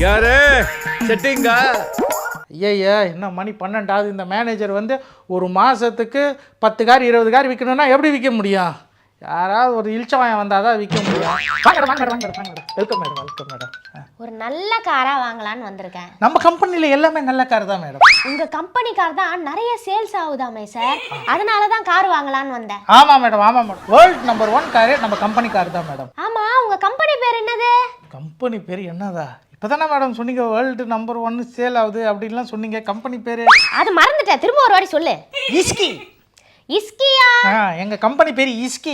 யாரு செட்டிங்கா? ஐயா என்ன மணி 12 இந்த மேனேஜர் வந்து ஒரு மாதத்துக்கு 10 கார் 20 கார் விற்கணும்னா எப்படி விற்க முடியும்? யாராவது ஒரு இழிச்சவாயம் வந்தால் தான் விற்க முடியும். Welcome madam. ஒரு நல்ல காரா வாங்கலான்னு வந்திருக்கேன். நம்ம கம்பெனியில் எல்லாமே நல்ல கார் தான் மேடம். உங்க கம்பெனி கார் தான் நிறைய சேல்ஸ் ஆகுதாமே சார், அதனால தான் கார் வாங்கலான்னு வந்தேன். ஆமாம் மேடம். வேர்ல்ட் நம்பர் 1 காரே நம்ம கம்பெனி கார் தான் மேடம். ஆமா, உங்க கம்பெனி பேர் என்னது? கம்பெனி பேர் என்னதா? இப்போதானே மேடம் சொன்னீங்க வேர்ல்டு நம்பர் 1 சேல் ஆகுது அப்படின்லாம் சொன்னீங்க. கம்பெனி பேர் அது மறந்துட்டேன், திரும்ப ஒரு வாட்டி சொல்லு. இஸ்கி. இஸ்கியா? எங்க கம்பெனி பேர் இஸ்கி.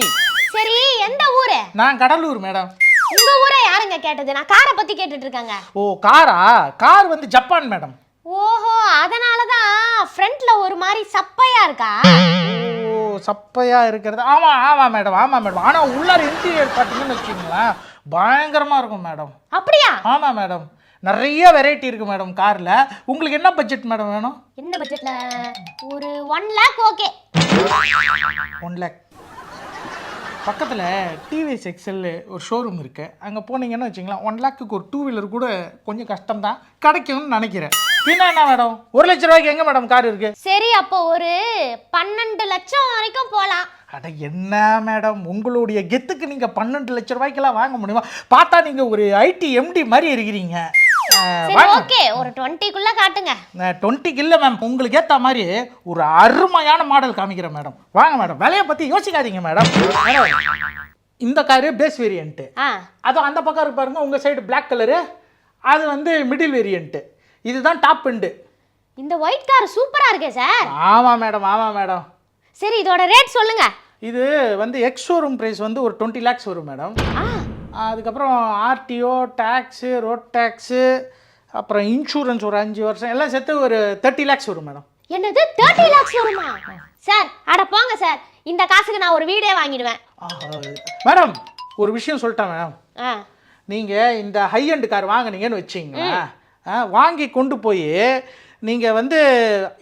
சரி, எந்த ஊரு? நான் கடலூர் மேடம். உங்க ஊரை யாருங்க கேட்டது? நான் காரை பத்தி கேட்டுட்டு இருக்காங்க. ஓ காரா? கார் வந்து ஜப்பான் மேடம். ஓஹோ, அதனால தான் ஃப்ரண்ட்ல ஒரு மாதிரி சப்பையா இருக்கா? ஓ சப்பையா இருக்கிறது. ஆமாம் மேடம். ஆனால் உள்ளார இன்டீரியர் பார்த்தீங்கன்னு வச்சுக்கோங்களேன், பயங்கரமாக இருக்கும் மேடம். அப்படியா? ஆமாம் மேடம், நிறைய வெரைட்டி இருக்கு மேடம் காரில். உங்களுக்கு என்ன பட்ஜெட் மேடம் வேணும்? என்ன பட்ஜெட்ல? ஒரு 1 லேக் ஓகே. 1 லேக். பக்கத்தில் டிவிஎஸ் எக்ஸல் ஒரு ஷோரூம் இருக்குது, அங்கே போனீங்கன்னு வச்சிங்களேன் 1 லேக்குக்கு ஒரு 2 வீலர் கூட கொஞ்சம் கஷ்டம் தான் கிடைக்கும்னு நினைக்கிறேன். பின்ன என்ன மேடம், 1 லட்ச ரூபாய்க்கு எங்கே மேடம் கார் இருக்குது? சரி, அப்போ ஒரு 12 லட்சம் வரைக்கும் போகலாம். அட என்ன மேடம், உங்களுடைய கெத்துக்கு நீங்கள் 12 லட்ச ரூபாய்க்கெல்லாம் வாங்க முடியுமா? பார்த்தா நீங்கள் ஒரு ஐடி எம்டி மாதிரி இருக்கிறீங்க. ஓகே, ஒரு 20க்குள்ள காட்டுங்க. 20க்கு இல்லை மேம், உங்களுக்கு ஏற்ற மாதிரி ஒரு அருமையான மாடல் காமிக்கிறேன் மேடம். வாங்க மேடம், விலையை பற்றி யோசிக்காதீங்க மேடம். இந்த காரு பேஸ் வேரியன்ட்டு, அதுவும் அந்த பக்கம் இருக்கு பாருங்க உங்கள் சைடு பிளாக் கலரு, அது வந்து மிடில் வேரியன்ட்டு, இதுதான் டாப் எண்டு. இந்த ஒயிட் கார் சூப்பரா இருக்கே சார். ஆமாம் மேடம். சரி, இதோட ரேட் சொல்லுங்க. இது வந்து எக்ஸ் ஷோரூம் ப்ரைஸ் வந்து ஒரு 20 லேக்ஸ் வரும் மேடம். அதுக்கப்புறம் ஆர்டிஓ டேக்ஸு, ரோட் டேக்ஸு, அப்புறம் இன்சூரன்ஸ் ஒரு 5 வருஷம் எல்லாம் சேர்த்து ஒரு 30 லேக்ஸ் வரும் மேடம். என்னது 30 லேக்ஸ் வருமா சார்? அட போங்க சார், இந்த காசுக்கு நான் ஒரு வீடே வாங்கிடுவேன். மேடம் ஒரு விஷயம் சொல்லிட்டேன் மேடம், நீங்கள் இந்த ஹை அண்ட் கார் வாங்கினீங்கன்னு வச்சிங்களா, வாங்கி கொண்டு போய் நீங்கள் வந்து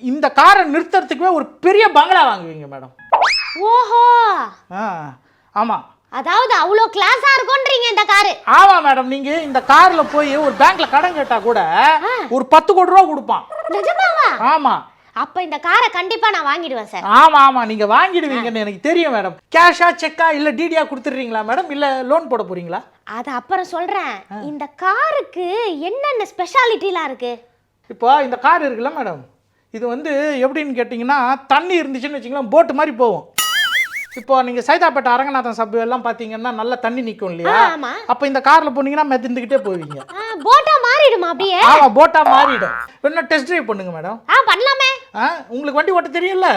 இந்த காரை நிறுத்துறதுக்குமே ஒரு பெரிய பங்களா வாங்குவீங்க மேடம். ஓஹோ, ஆமாம். அதாவது அவ்வளோ கிளாஸா இருக்கும்ன்றீங்க இந்த காரு? ஆமாம் மேடம், நீங்கள் இந்த காரில் போய் ஒரு பேங்க்ல கடன் கேட்டால் கூட ஒரு 10 கோடி ரூபா கொடுப்பான். நிஜமாவா? ஆமாம். அப்ப இந்த காரை கண்டிப்பா நான் வாங்கிடுவேன் சார். ஆமாம், நீங்கள் வாங்கிடுவீங்கன்னு எனக்கு தெரியும் மேடம். கேஷா செக்கா இல்லை டிடியா கொடுத்துட்றீங்களா மேடம், இல்லை லோன் போட போறீங்களா? அது அப்புறம் சொல்கிறேன். இந்த காருக்கு என்னென்ன ஸ்பெஷாலிட்டிலாம் இருக்கு? இப்போ இந்த கார் இருக்குல்ல மேடம், இது வந்து எப்படின்னு கேட்டிங்கன்னா, தண்ணி இருந்துச்சுன்னு வச்சிங்களேன் போட்டு மாதிரி போகும். இப்போ நீங்கள் சைதாப்பேட்டை அரங்கநாதன் சபை எல்லாம் பார்த்தீங்கன்னா நல்லா தண்ணி நிற்கும் இல்லையா? அப்போ இந்த காரில் போனீங்கன்னா மெதந்துக்கிட்டே போவீங்க. போட்டா மாறிடுமா அப்படியே? ஆமாம், போட்டா மாறிடும். வேணா டெஸ்ட் ட்ரைவ் பண்ணுங்க மேடம். பண்ணலாமே. உங்களுக்கு வண்டி ஓட்ட தெரியும்ல?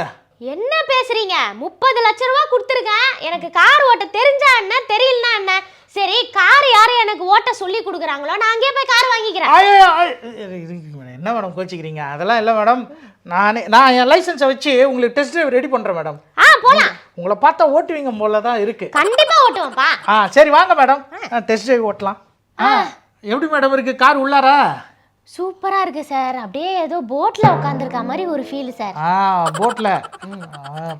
என்ன பேசுறீங்க? 30 லட்ச ரூபா கொடுத்துருக்கேன், எனக்கு கார் ஓட்ட தெரிஞ்சா என்ன தெரியலனா என்ன? சரி, கார் யாரு எனக்கு ஓட்ட சொல்லி கொடுக்குறாங்களோ நான் அங்கேயே போய் கார் வாங்கிக்கிறேன். என்ன மேடம் கோச்சிக்கிறீங்க? அதெல்லாம் இல்லை மேடம், நான் என் லைசன்ஸை வச்சு உங்களுக்கு டெஸ்ட் ட்ரைவ் ரெடி பண்ணுறேன் மேடம். போலாம். உங்களை பார்த்தா ஓட்டுவீங்க போல தான் இருக்கு. கண்டிப்பா ஓட்டுவேன்ப்பா. சரி வாங்க மேடம், டெஸ்ட் ட்ரைவ் ஓட்டலாம். எப்படி மேடம் இருக்கு கார் உள்ளாரா? சூப்பரா இருக்கு சார், அப்படியே ஏதோ போட்ல உட்காந்துருக்க மாதிரி ஒரு ஃபீல் சார். போட்ல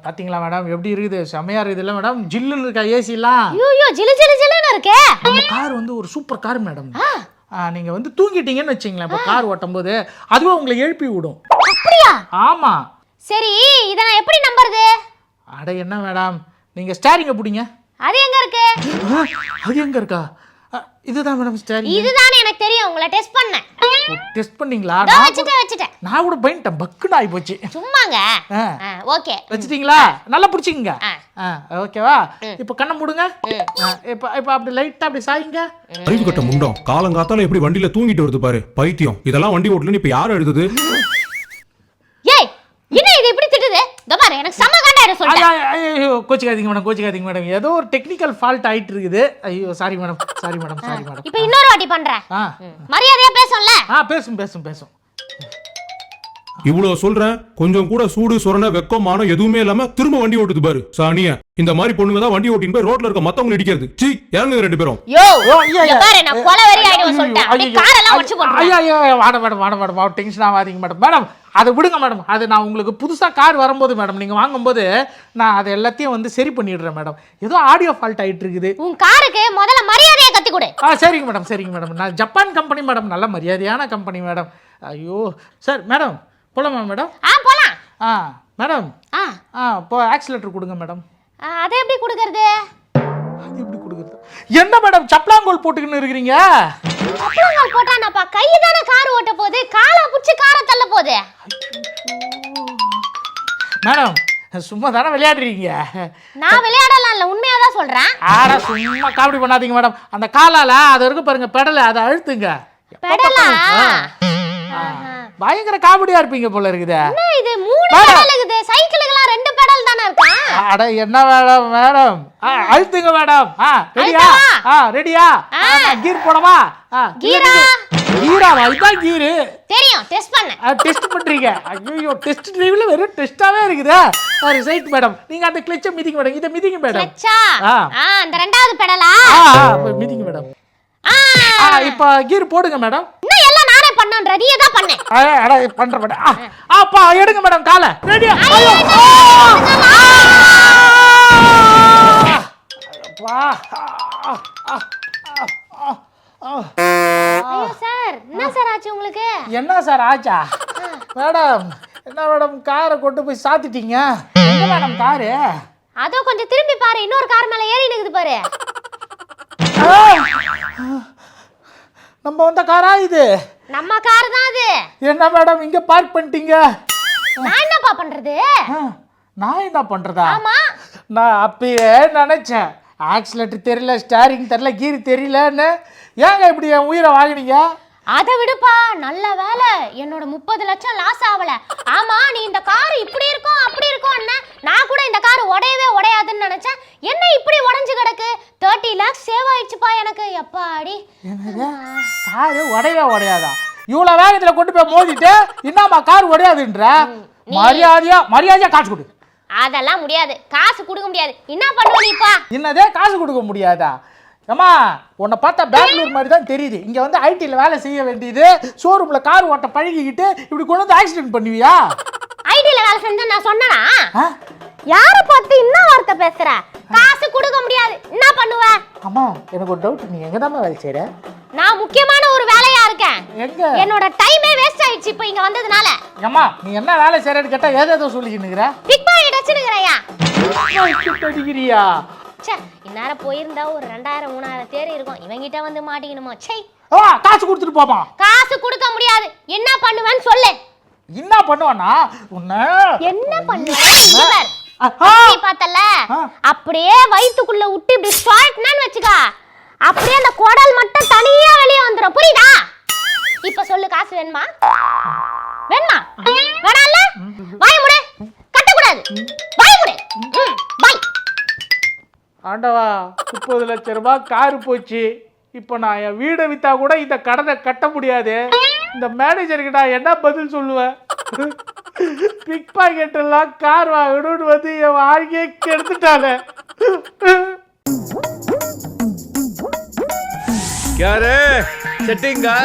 பாத்தீங்களா மேடம் எப்படி இருக்குது? செமையா இருக்குது இல்ல மேடம்? ஜில்லுன்னு இருக்கா ஏசிலாம்? ஐயோ ஜிலு ஜிலு ஜிலுன்னு இருக்கே. இந்த கார் வந்து ஒரு சூப்பர் கார் மேடம். நீங்க வந்து தூங்கிட்டீங்கன்னு வச்சிங்களேன், இப்போ கார் ஓட்டும் போது அதுவே உங்களை எழுப்பி விடும். அப்படியா? ஆமா. சரி, இத நான் எப்படி நம்புறது? அட என்ன மேடம், நீங்க ஸ்டீரிங்க பிடிங்க. அது எங்க இருக்கு? அது எங்க இருக்கா? இதுதான் மேடம் ஸ்டீரிங். இதுதானே எனக்கு தெரியும், உங்களை டெஸ்ட் பண்ணேன். டெஸ்ட் பண்ணீங்களா? வச்சிட்டேன். நான் கூட பயந்துட்டேன், பக்குன்னு ஆகி போச்சு. சும்மாங்க. ஓகே வச்சிட்டீங்களா? நல்லா பிடிச்சிக்கங்க. ஓகேவா? இப்போ கண்ணை மூடுங்க. இப்போ அப்படி லைட்டா அப்படி சாயிங்க. அறிவு கட்ட முண்டம், காலங்காத்தால எப்படி வண்டியில தூங்கிட்டு வருது பாரு பைத்தியம். இதெல்லாம் வண்டி ஓட்டலன்னு இப்ப யார் எழுதுது? ஏய், என்ன இது இப்படி திட்டுது? பாரு, எனக்கு சம காண்டாயிர சொல்றேன். ஐயோ கோச்சிக்காதீங்க மேடம். ஏதோ ஒரு டெக்னிக்கல் ஃபால்ட் ஆயிட்டு இருக்குது. ஐயோ சாரி மேடம். இப்போ இன்னொரு வாட்டி பண்றேன். மரியாதையா பேசணும்ல? பேசும். இவ்வளவு சொல்றேன், கொஞ்சம் கூட சூடு சொரண வெக்கம் மானம் எதுவுமே இல்லாம திரும்ப வண்டி ஓட்டுது பாரு சாணிய. இந்த மாதிரி பொண்ணுங்க தான் வண்டி ஓட்டின்னு போய் ரோட்ல இருக்க மத்தவங்க இடிக்கிறது. சீ, இறங்குங்க 2 பேரும். யோ ஐயா, ஐயா. இங்க பாரு, நான் கொலவெறி ஆயிடுவேன் சொல்லிட்டேன். அப்படியே காரெல்லாம் உடைச்சு போட்டுருவேன். ஐயா வாட மேடம் டென்ஷன் ஆகாதீங்க மேடம். மேடம் அதை விடுங்க மேடம். அது நான் உங்களுக்கு புதுசாக கார் வரும்போது மேடம் நீங்கள் வாங்கும்போது நான் அதை எல்லாத்தையும் வந்து சரி பண்ணிடுறேன் மேடம். ஏதோ ஆடியோ ஃபால்ட் ஆகிட்டு இருக்குது. உன் காருக்கு முதல்ல மரியாதையை கத்தி கொடு. சரிங்க மேடம். நான் ஜப்பான் கம்பெனி மேடம், நல்ல மரியாதையான கம்பெனி மேடம். ஐயோ சார் மேடம் போலாமா மேடம்? போலாம். மேடம் இப்போ ஆக்சிலேட்டர் கொடுங்க மேடம். அதை எப்படி கொடுக்கறது? அது எப்படி கொடுக்கறது? என்ன மேடம் சப்ளாங்கோல் போட்டுக்கின்னு இருக்கிறீங்க? சப்ளாங்கோல் போட்டானப்பா, கை தானே கார் ஓட்ட போகுது, காலை புடிச்சு காரை தள்ள போகுது. மேடம் சும்மா தானே விளையாடுறீங்க. நான் விளையாடலாம் இல்ல, உண்மையா தான் சொல்றேன். சும்மா காமெடி பண்ணாதீங்க மேடம். அந்த காலால அது இருக்கு பாருங்க பெடல், அதை அழுத்துங்க. பெடலா? பயங்கர காமெடியா இருப்பீங்க போல இருக்குது. என்ன இது 3 பெடல் இருக்குது? சைக்கிளுக்குலாம் 2 பெடல் தானே இருக்கா? அட என்ன மேடம் அழுத்துங்க மேடம். ரெடியா? கீர் போடவா? கீரா? கீராவா? இதான் கீரு. தெரியும், டெஸ்ட் பண்ணேன். டெஸ்ட் பண்றீங்க? ஐயோ டெஸ்ட் டிரைவ்ல வெறும் டெஸ்டாவே இருக்குதே. ரைட் மேடம், நீங்க அந்த கிளட்சை மிதிங்க மேடம். இத மிதிங்க மேடம். கிளட்சா? அந்த 2வது பெடலா? மிதிங்க மேடம். இப்போ கீர் போடுங்க மேடம். இன்னும் எல்லாம் நானே பண்ணேன், ரெடியா தான் பண்ணேன். அட பண்ற மேடம். அப்பா எடுங்க மேடம் காலை. ரெடியா? சார் என்ன சார் ஆச்சு உங்களுக்கு? என்ன சார் ஆச்சா? மேடம் என்ன மேடம் காரை கொண்டு போய் சாத்திட்டீங்க. எங்க மேடம் காரு? அதோ கொஞ்சம் திரும்பி பாரு, இன்னொரு கார் மேல ஏறி நிக்குது பாரு. நம்ம வந்த காரா இது? நம்ம கார் தான் அது. என்ன மேடம் இங்க பார்க் பண்ணிட்டீங்க? நான் என்னப்பா பண்றது? நான் என்ன பண்றதா? ஆமா, நான் அப்பயே நினைச்சேன் ஆக்சிலேட்டர் தெரியல, ஸ்டேரிங் தெரியல, கீர் தெரியலன்னு. ஏங்க இப்படி என் உயிரை வாங்கினீங்க? அதை விடுப்பா, நல்ல வேலை என்னோட 30 லட்சம் லாஸ் ஆகல. ஆமா, நீ இந்த கார் இப்படி இருக்கும் அப்படி இருக்கும் என்ன, நான் கூட இந்த கார் உடையவே உடையாதுன்னு நினைச்சேன். என்ன இப்படி உடைஞ்சு கிடக்கு? 30 lakhs சேவ் ஆயிடுச்சுப்பா எனக்கு. எப்பாடி, என்னது காரு உடையாதா? இவ்வளவு வேகத்துல கொண்டு போய் மோதிட்டு என்னமா கார் உடையாதுன்ற? மரியாதையா காசு கொடு. அதெல்லாம் முடியாது, காசு கொடுக்க முடியாது. என்ன பண்ணுவ நீப்பா? என்னதே காசு கொடுக்க முடியாதா? ஏமா உன்னை பார்த்தா பெங்களூர் மாதிரி தான் தெரியுது. இங்க வந்து ஐடில வேலை செய்ய வேண்டியது, ஷோரூம்ல கார் ஓட்ட பழகிக்கிட்டு இப்படி கொண்டு வந்து ஆக்சிடென்ட் பண்ணுவியா? ஐடில வேலை செஞ்சா நான் சொன்னனா? யார பார்த்து என்ன வார்த்தை பேசுற? காசு கொடுக்க முடியாது, என்ன பண்ணுவ? அம்மா எனக்கு ஒரு டவுட், நீ எங்க தான் வேலை செய்யற? நான் முக்கியமான ஒரு வேலையா இருக்கேன். எங்க? என்னோட டைமே வேஸ்ட் ஆயிடுச்சு இப்போ இங்க வந்ததுனால. அம்மா நீ என்ன வேலை செய்யறன்னு கேட்டா ஏதோ சொல்லிக்கிட்டு இருக்கற. பிக் பாக்கெட் அடிச்சிடுங்கறயா? அடிக்கிறியா? ச்சே, இன்னார போயிருந்தா ஒரு 2000 3000 தேர் இருக்கும். இவங்கிட்ட வந்து மாட்டிக்கணுமா? ச்சே. காசு கொடுத்துட்டு போமா. காசு கொடுக்க முடியாது. என்ன பண்ணுவேன்னு சொல்லு. என்ன பண்ணுவானா? உன்ன என்ன பண்ணுவ? நீ பார்த்தல, அப்படியே வயித்துக்குள்ள விட்டு இப்படி ஸ்டார்ட்னு வெச்சுக்க, அப்படியே அந்த குடல் மட்டும் தனியா வெளிய வந்துரும். புரியுதா? இப்ப சொல்லு, காசு வேணுமா? வேணுமா? வேணாம்ல? வாய் மூடு. கட்ட கூடாது. வாய் மூடு. வாய். ஆண்டவா 30 லட்சம் ரூபாய் காரு போச்சு. இப்போ நான் என் வீடை வித்தா கூட இந்த கடனை கட்ட முடியாது. இந்த மேனேஜருக்கு நான் என்ன பதில் சொல்லுவேன்? பிக் பாக்கெட் எல்லாம் கார் வாங்கணும்னு வந்து என் வாழ்க்கையை கெடுத்துட்டாங்க. क्या रे सेटिंग का